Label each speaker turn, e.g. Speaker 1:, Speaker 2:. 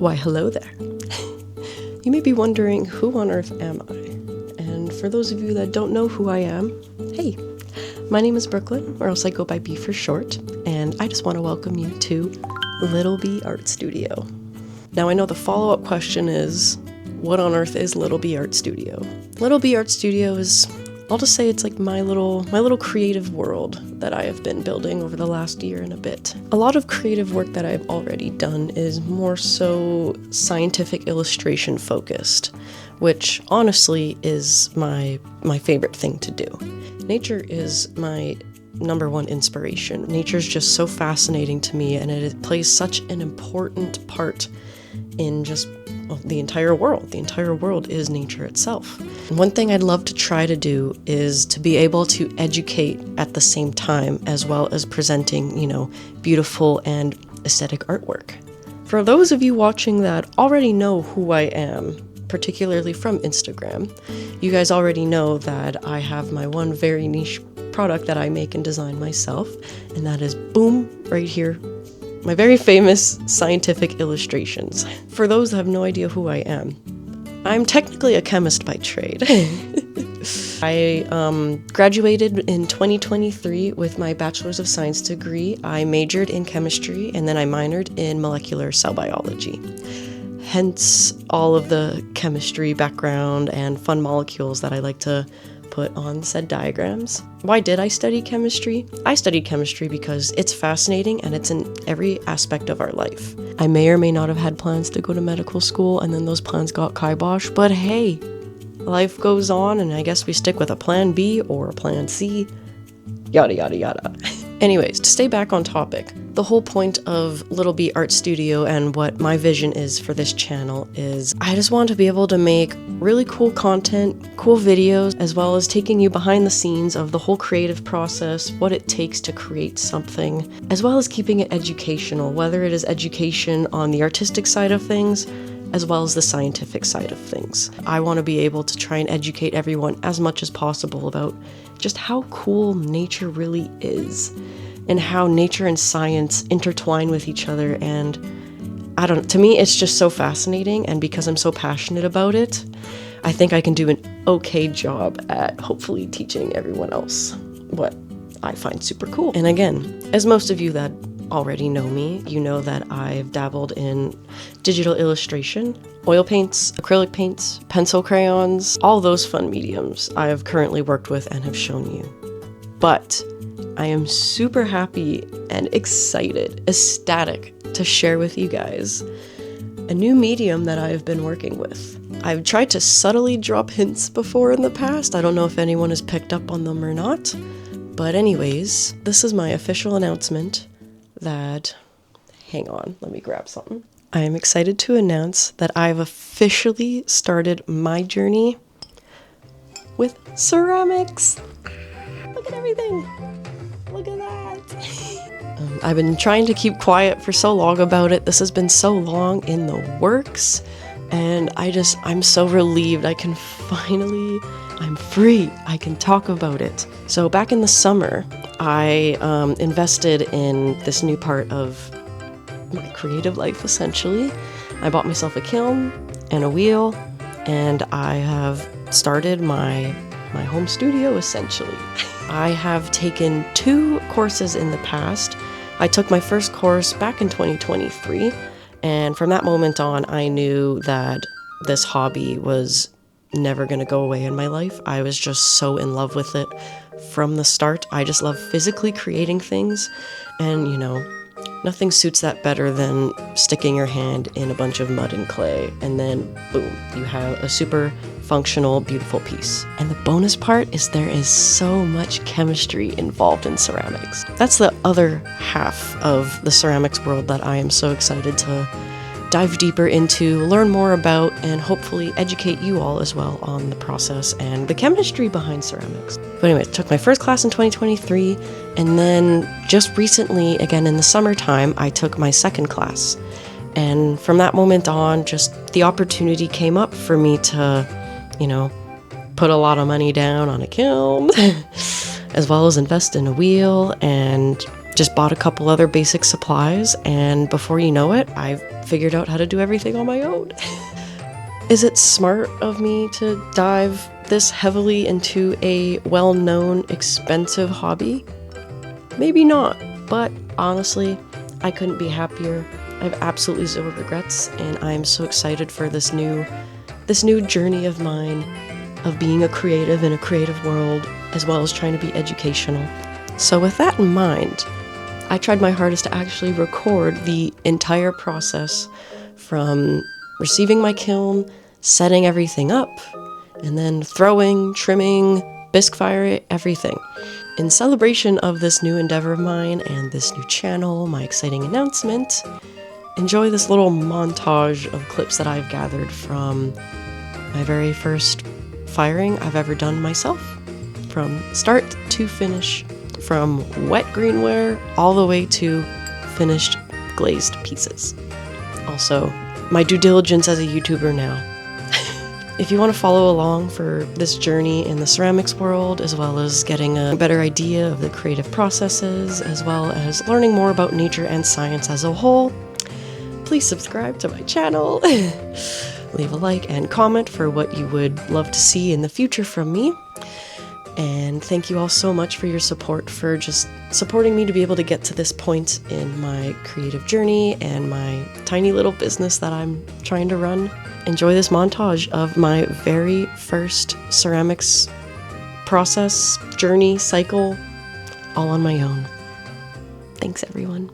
Speaker 1: Why, hello there. You may be wondering, who on earth am I? And for those of you that don't know who I am, hey, my name is Brooklyn, or else I go by B for short, and I just want to welcome you to Little B Art Studio. Now I know the follow-up question is, what on earth is Little B Art Studio? Little B Art Studio is, I'll just say it's like my little creative world that I have been building over the last year and a bit. A lot of creative work that I've already done is more so scientific illustration focused, which honestly is my favorite thing to do. Nature is my number one inspiration. Nature's just so fascinating to me, and it plays such an important part in just the entire world. The entire world is nature itself. And one thing I'd love to try to do is to be able to educate at the same time, as well as presenting, beautiful and aesthetic artwork. For those of you watching that already know who I am, particularly from Instagram, you guys already know that I have my one very niche product that I make and design myself, and that is, boom, right here, my very famous scientific illustrations. For those that have no idea who I am, I'm technically a chemist by trade. I graduated in 2023 with my Bachelor's of Science degree. I majored in chemistry, and then I minored in molecular cell biology. Hence all of the chemistry background and fun molecules that I like to put on said diagrams. Why did I study chemistry? I studied chemistry because it's fascinating and it's in every aspect of our life. I may or may not have had plans to go to medical school, and then those plans got kiboshed, but hey, life goes on, and I guess we stick with a plan B or a plan C, yada yada yada. Anyways, to stay back on topic, the whole point of Little B Art Studio and what my vision is for this channel is I just want to be able to make really cool content, cool videos, as well as taking you behind the scenes of the whole creative process, what it takes to create something, as well as keeping it educational, whether it is education on the artistic side of things, as well as the scientific side of things. I want to be able to try and educate everyone as much as possible about just how cool nature really is, and how nature and science intertwine with each other. And to me, it's just so fascinating, and because I'm so passionate about it, I think I can do an okay job at hopefully teaching everyone else what I find super cool. And again, as most of you that already know me, you know that I've dabbled in digital illustration, oil paints, acrylic paints, pencil crayons, all those fun mediums I have currently worked with and have shown you. But I am super happy and excited, ecstatic to share with you guys a new medium that I have been working with. I've tried to subtly drop hints before in the past. I don't know if anyone has picked up on them or not. But anyways, this is my official announcement that, hang on, let me grab something. I am excited to announce that I've officially started my journey with ceramics. Look at everything. Look at that. I've been trying to keep quiet for so long about it. This has been so long in the works, and I'm so relieved I'm free. I can talk about it. So back in the summer, I invested in this new part of my creative life, essentially. I bought myself a kiln and a wheel, and I have started my home studio, essentially. I have taken 2 courses in the past. I took my first course back in 2023, and from that moment on, I knew that this hobby was never going to go away in my life. I was just so in love with it from the start. I just love physically creating things, and nothing suits that better than sticking your hand in a bunch of mud and clay, and then boom, you have a super functional, beautiful piece. And the bonus part is there is so much chemistry involved in ceramics. That's the other half of the ceramics world that I am so excited to dive deeper into, learn more about, and hopefully educate you all as well on the process and the chemistry behind ceramics. But anyway, I took my first class in 2023, and then just recently, again in the summertime, I took my second class. And from that moment on, just the opportunity came up for me to, put a lot of money down on a kiln, as well as invest in a wheel, and just bought a couple other basic supplies, and before you know it, I've figured out how to do everything on my own. Is it smart of me to dive this heavily into a well-known, expensive hobby? Maybe not, but honestly, I couldn't be happier. I have absolutely zero regrets, and I'm so excited for this new journey of mine of being a creative in a creative world, as well as trying to be educational. So with that in mind, I tried my hardest to actually record the entire process from receiving my kiln, setting everything up, and then throwing, trimming, bisque fire, everything. In celebration of this new endeavor of mine and this new channel, my exciting announcement, enjoy this little montage of clips that I've gathered from my very first firing I've ever done myself, from start to finish, from wet greenware all the way to finished glazed pieces. Also, my due diligence as a YouTuber now. If you want to follow along for this journey in the ceramics world, as well as getting a better idea of the creative processes, as well as learning more about nature and science as a whole, please subscribe to my channel. Leave a like and comment for what you would love to see in the future from me. And thank you all so much for your support, for just supporting me to be able to get to this point in my creative journey and my tiny little business that I'm trying to run. Enjoy this montage of my very first ceramics process, journey, cycle, all on my own. Thanks, everyone.